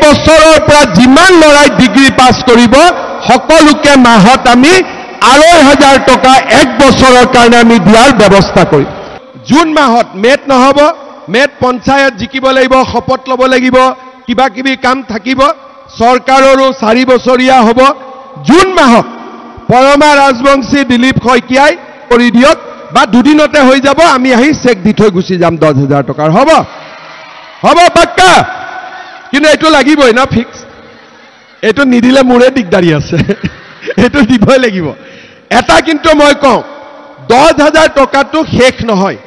বছৰৰ পৰা যিমান লৰাই ডিগ্ৰী পাছ কৰিব সকলোকে মাহত আমি ২,৫০০ টকা এক বছৰৰ কাৰণে আমি দিয়াৰ ব্যৱস্থা কৰিম। জুন মাহত মেট নহ'ব, মেট পঞ্চায়ত জিকিব লাগিব, শপত ল'ব লাগিব, কিবা কিবি কাম থাকিব, চৰকাৰৰো ৪ বছৰীয়া হ'ব। জুন মাহত পৰমা ৰাজবংশী দিলীপ শইকীয়াই কৰি দিয়ক বা দুদিনতে হৈ যাব, আমি আহি চেক দি থৈ গুচি যাম ১০,০০০ টকাৰ। হ'ব হ'ব পাক্কা, কিন্তু এইটো লাগিবই না ফিক্স। এইটো নিদিলে মোৰে দিগদাৰী আছে, এইটো দিবই লাগিব। এটা কিন্তু মই কওঁ, ১০,০০০ টকাটো শেষ নহয়।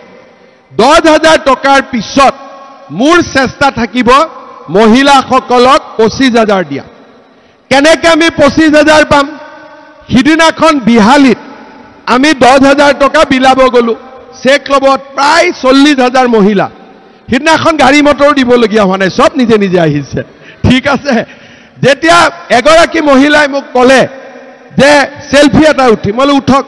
১০,০০০ টকাৰ পিছত মোৰ চেষ্টা থাকিব মহিলাসকলক ২৫,০০০ দিয়া। কেনেকৈ আমি ২৫,০০০ পাম? সিদিনাখন বিহালীত আমি ১০,০০০ টকা বিলাব গ'লো, চেক ল'ব প্ৰায় ৪০,০০০ মহিলা। সিদিনাখন গাড়ী মটৰো দিবলগীয়া হোৱা নাই, চব নিজে নিজে আহিছে। ঠিক আছে, যেতিয়া এগৰাকী মহিলাই মোক ক'লে যে চেলফি এটা উঠিম, মই উঠক,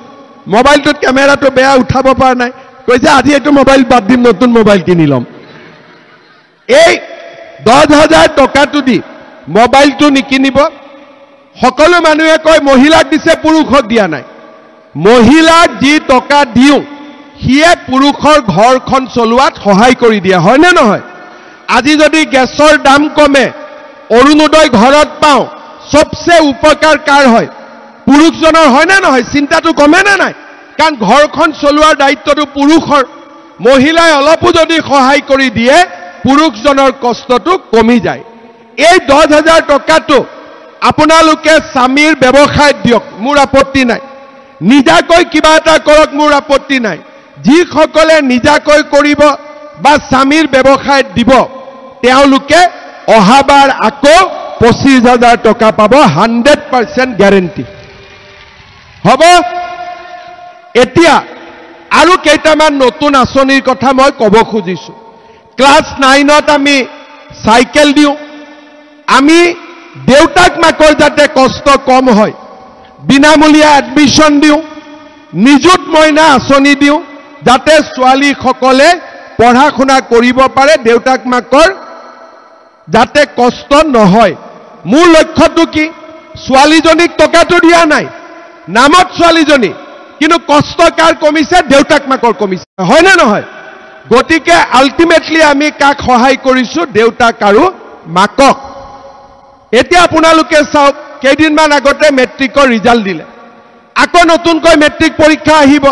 মোবাইলটোত কেমেৰাটো বেয়া, উঠাব পৰা নাই। কৈছে আজি এইটো মোবাইল বাদ দিম, নতুন মোবাইল কিনি ল'ম। এই ১০,০০০ টকাটো দি মোবাইলটো নিকিনিব। সকলো মানুহে কয় মহিলাক দিছে, পুৰুষক দিয়া নাই। মহিলাক যি টকা দিওঁ সিয়ে পুৰুষৰ ঘৰখন চলোৱাত সহায় কৰি দিয়ে, হয়নে নহয়? আজি যদি গেছৰ দাম কমে, অৰুণোদয় ঘৰত পাওঁ, চবচে উপকাৰ কাৰ হয়? পুৰুষজনৰ, হয়নে নহয়? চিন্তাটো কমে নে নাই? কাৰণ ঘৰখন চলোৱাৰ দায়িত্বটো পুৰুষৰ। মহিলাই অলপো যদি সহায় কৰি দিয়ে পুৰুষজনৰ কষ্টটো কমি যায়। এই ১০,০০০ টকাটো আপোনালোকে স্বামীৰ ব্যৱসায়ত দিয়ক, মোৰ আপত্তি নাই। নিজাকৈ কিবা এটা কৰক, মোৰ আপত্তি নাই। যিসকলে নিজাকৈ কৰিব বা স্বামীৰ ব্যৱসায়ত দিব তেওঁলোকে অহাবাৰ আকৌ ২৫,০০০ টকা পাব, 100% গ্যাৰেণ্টি। হ'ব? এতিয়া আৰু কেইটামান নতুন আঁচনিৰ কথা মই ক'ব খুজিছোঁ। ক্লাছ 9ত আমি চাইকেল দিওঁ, আমি দেউতাক মাকৰ যাতে কষ্ট কম হয় বিনামূলীয়া এডমিশ্যন দিওঁ, নিযুত মইনা আঁচনি দিওঁ, যাতে ছোৱালীসকলে পঢ়া শুনা কৰিব পাৰে, দেউতাক মাকৰ যাতে কষ্ট নহয়। মোৰ লক্ষ্যটো কি? ছোৱালীজনীক টকাটো দিয়া নাই, নামত ছোৱালীজনী, কিন্তু কষ্ট কাৰ কমিছে? দেউতাক মাকৰ কমিছে, হয়নে নহয়? গতিকে আল্টিমেটলি আমি কাক সহায় কৰিছোঁ? দেউতাক আৰু মাকক। এতিয়া আপোনালোকে চাওক, কেইদিনমান আগতে মেট্ৰিকৰ ৰিজাল্ট দিলে, আকৌ নতুনকৈ মেট্ৰিক পৰীক্ষা আহিব।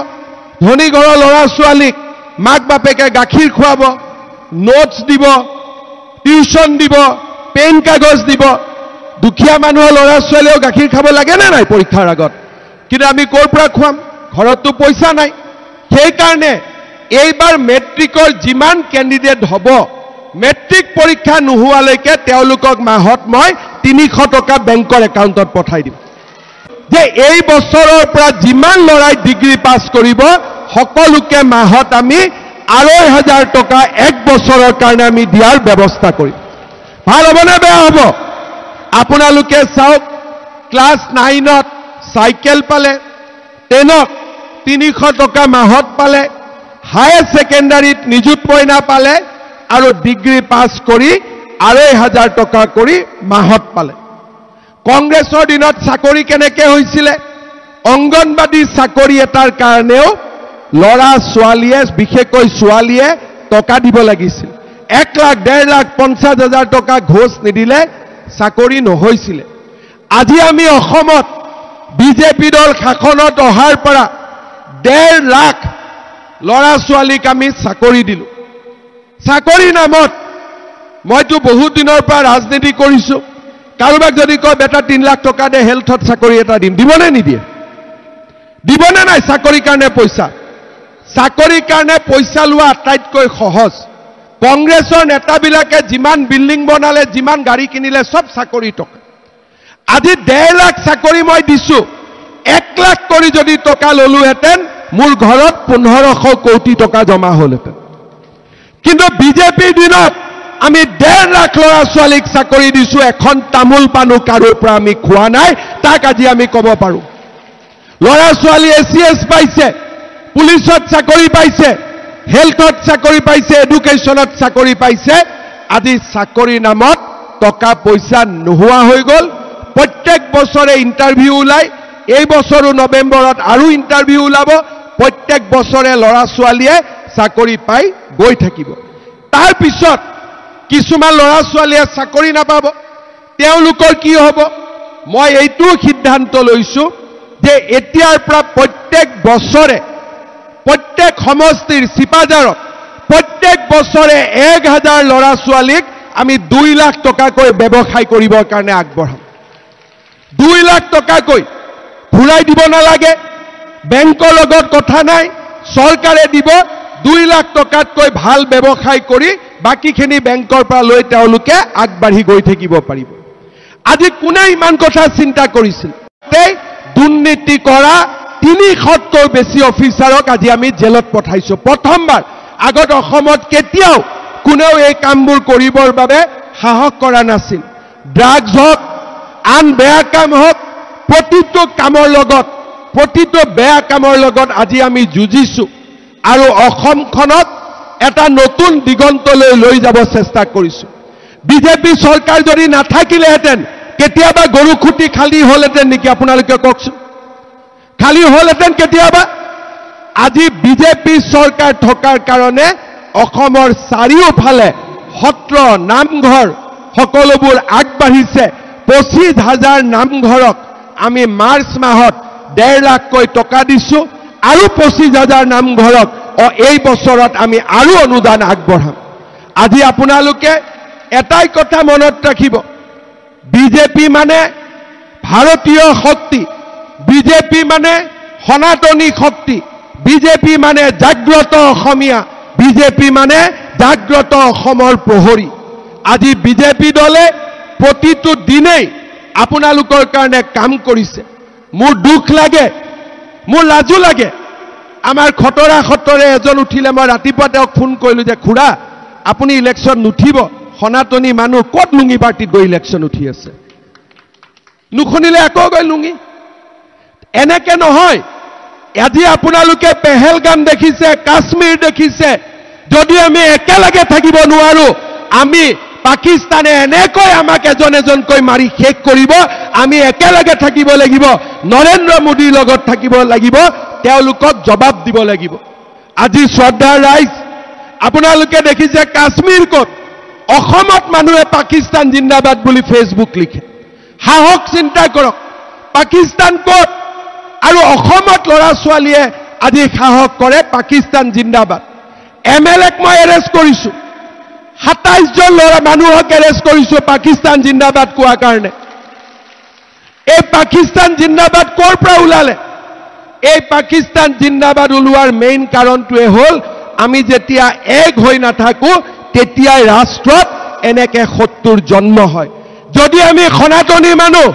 ধনী ঘৰৰ ল'ৰা ছোৱালীক মাক বাপেকে গাখীৰ খুৱাব, নোটছ দিব, টিউচন দিব, পেন কাগজ দিব। দুখীয়া মানুহৰ ল'ৰা ছোৱালীয়েও গাখীৰ খাব লাগে নে নাই পৰীক্ষাৰ আগত? কিন্তু আমি ক'ৰ পৰা খুৱাম? ঘৰততো পইচা নাই। সেইকাৰণে এইবাৰ মেট্ৰিকৰ যিমান কেণ্ডিডেট হ'ব, মেট্ৰিক পৰীক্ষা নোহোৱালৈকে তেওঁলোকক মাহত মই ৩০০ টকা বেংকৰ একাউণ্টত পঠাই দিম। যে এই বছৰৰ পৰা যিমান লৰাই ডিগ্ৰী পাছ কৰিব সকলোকে মাহত আমি ২,৫০০ টকা এক বছৰৰ কাৰণে আমি দিয়াৰ ব্যৱস্থা কৰিম। ভাল হ'বনে বেয়া হ'ব? আপোনালোকে চাওক, ক্লাছ 9ত চাইকেল পালে, 10ত ৩০০ টকা মাহত পালে, হায়াৰ ছেকেণ্ডাৰীত নিযুত মইনা পালে, আৰু ডিগ্ৰী পাছ কৰি ২,৫০০ টকা কৰি মাহত পালে। কংগ্ৰেছৰ দিনত চাকৰি কেনেকৈ হৈছিলে? অংগনবাদী চাকৰি এটাৰ কাৰণেও ল'ৰা ছোৱালীয়ে, বিশেষকৈ ছোৱালীয়ে টকা দিব লাগিছিল। ১ লাখ, ১.৫ লাখ, ৫০,০০০ টকা ঘোষ নিদিলে চাকৰি নহৈছিলে। আজি আমি অসমত বিজেপি দল শাসনত অহাৰ পৰা ১.৫ লাখ ল'ৰা ছোৱালীক আমি চাকৰি দিলোঁ। চাকৰি নামত মইতো বহুত দিনৰ পৰা ৰাজনীতি কৰিছোঁ। কাৰোবাক যদি কয় বেটা ৩ লাখ টকা দে, হেল্থত চাকৰি এটা দিম, দিবনে নিদিয়ে? দিবনে নাই? চাকৰিৰ কাৰণে পইচা, চাকৰিৰ কাৰণে পইচা লোৱা আটাইতকৈ সহজ। কংগ্ৰেছৰ নেতাবিলাকে যিমান বিল্ডিং বনালে, যিমান গাড়ী কিনিলে, চব চাকৰি টকা। আজি ১.৫ লাখ চাকৰি মই দিছোঁ, ১ লাখ কৰি যদি টকা ললোহেঁতেন মোৰ ঘৰত ১৫০০ কোটি টকা জমা হ'লহেঁতেন। কিন্তু বিজেপিৰ দিনত আমি ১.৫ লাখ ল'ৰা ছোৱালীক চাকৰি দিছোঁ, এখন তামোল পানো কাৰোৰ পৰা আমি খোৱা নাই, তাক আজি আমি ক'ব পাৰোঁ। ল'ৰা ছোৱালী ACS পাইছে, পুলিচত চাকৰি পাইছে, হেল্থত চাকৰি পাইছে, এডুকেশ্যনত চাকৰি পাইছে। আজি চাকৰি নামত টকা পয়সা নোহোৱা হৈ গ'ল প্ৰত্যেক বছৰে ইন্টাৰভিউ ওলাই এই বছৰো নৱেম্বৰত আৰু ইন্টাৰভিউ ওলাব প্ৰত্যেক বছৰে লৰা ছোৱালীয়ে চাকৰি পাই গৈ থাকিব তাৰ পিছত কিছুমান লৰা ছোৱালীয়ে চাকৰি নাপাব তেওঁলোকৰ কি হ'ব মই এইটো সিদ্ধান্ত লৈছো যে এতিয়াৰ পৰা প্ৰত্যেক বছৰে প্ৰত্যেক সমষ্টিৰ সিপাজাৰত প্ৰত্যেক বছৰে 1000 লৰা ছোৱালীক আমি 2 লাখ টকাকৈ ব্যৱসায় কৰিবৰ কাৰণে আগবঢ়াম 2 লাখ টকাকৈ ঘূৰাই দিব নালাগে বেংকৰ লগত কথা নাই চৰকাৰে দিব 2 লাখ টকাতকৈ ভাল ব্যৱসায় কৰি বাকিখিনি বেংকৰ পৰা লৈ তেওঁলোকে আগবাঢ়ি গৈ থাকিব পাৰিব আজি কোনে ইমান কথা চিন্তা কৰিছিল দুৰ্নীতি কৰা 300তকৈ বেছি অফিচাৰক আজি আমি জেলত পঠাইছো প্ৰথমবাৰ আগত অসমত কেতিয়াও কোনেও এই কামবোৰ কৰিবৰ বাবে সাহস কৰা নাছিল ড্ৰাগছ হওক আন বেয়া কাম হওক প্ৰতিটো কামৰ লগত প্ৰতিটো বেয়া কামৰ লগত আজি আমি যুঁজিছো আৰু অসমখনক এটা নতুন দিগন্তলৈ লৈ যাব চেষ্টা কৰিছো বিজেপি চৰকাৰ যদি নাথাকিলেহেঁতেন কেতিয়াবা গৰুখুটি খালি হলহেঁতেন নেকি আপোনালোকে কওকচোন খালি হলহেঁতেন কেতিয়াবা আজি বিজেপি চৰকাৰ থকাৰ কাৰণে অসমৰ চাৰিওফালে সত্ৰ নামঘৰ সকলোবোৰ আগবাঢ়িছে 25,000 নামঘৰক আমি মাৰ্চ মাহত 1.5 লাখকৈ টকা দিছো আৰু 25,000 নামঘৰক এই বছৰত আমি আৰু অনুদান আগবঢ়াম আজি আপোনালোকে এটাই কথা মনত ৰাখিব বিজেপি মানে ভাৰতীয় শক্তি বিজেপি মানে সনাতনী শক্তি বিজেপি মানে জাগ্ৰত অসমীয়া বিজেপি মানে জাগ্ৰত অসমৰ প্ৰহৰী আজি বিজেপি দলে প্ৰতিটো দিনেই আপোনালোকৰ কাৰণে কাম কৰিছে মোৰ দুখ লাগে মোৰ লাজু লাগে আমাৰ খটৰা খটৰে এজন উঠিলে মই ৰাতিপুৱা তেওঁক ফোন কৰিলো যে খুৰা আপুনি ইলেকশ্যন নুঠিব সনাতনী মানুহ ক'ত লুঙি পাৰ্টিত গৈ ইলেকশ্যন উঠি আছে নুশুনিলে আকৌ গৈ লুঙি এনেকে নহয় আজি আপোনালোকে পেহেলগাম দেখিছে কাশ্মীৰ দেখিছে যদি আমি একেলগে থাকিব নোৱাৰো আমি পাকিস্তানে এনেকৈ আমাক এজনকৈ মাৰি শেষ কৰিব আমি একেলগে থাকিব লাগিব নৰেন্দ্ৰ মোদীৰ লগত থাকিব লাগিব তেওঁলোকক জবাব দিব লাগিব আজি শ্ৰদ্ধাৰ ৰাইজ আপোনালোকে দেখিছে কাশ্মীৰ ক'ত অসমত মানুহে পাকিস্তান জিন্দাবাদ বুলি ফেচবুক লিখে সাহস চিন্তা কৰক পাকিস্তান ক'ত আৰু অসমত লৰা ছোৱালীয়ে আজি সাহস কৰে পাকিস্তান জিন্দাবাদ এমএলএক মই এৰেষ্ট কৰিছো 27 জন লৰা মানুহক এৰেষ্ট কৰিছো পাকিস্তান জিন্দাবাদ কোৱা কাৰণে এই পাকিস্তান জিন্দাবাদ ক'ৰ পৰা ওলালে এই পাকিস্তান জিন্দাবাদ ওলোৱাৰ মেইন কাৰণটোৱে হ'ল আমি যেতিয়া এক হৈ নাথাকো তেতিয়াই ৰাষ্ট্ৰত এনেকে শত্ৰুৰ জন্ম হয় যদি আমি সনাতনী মানুহ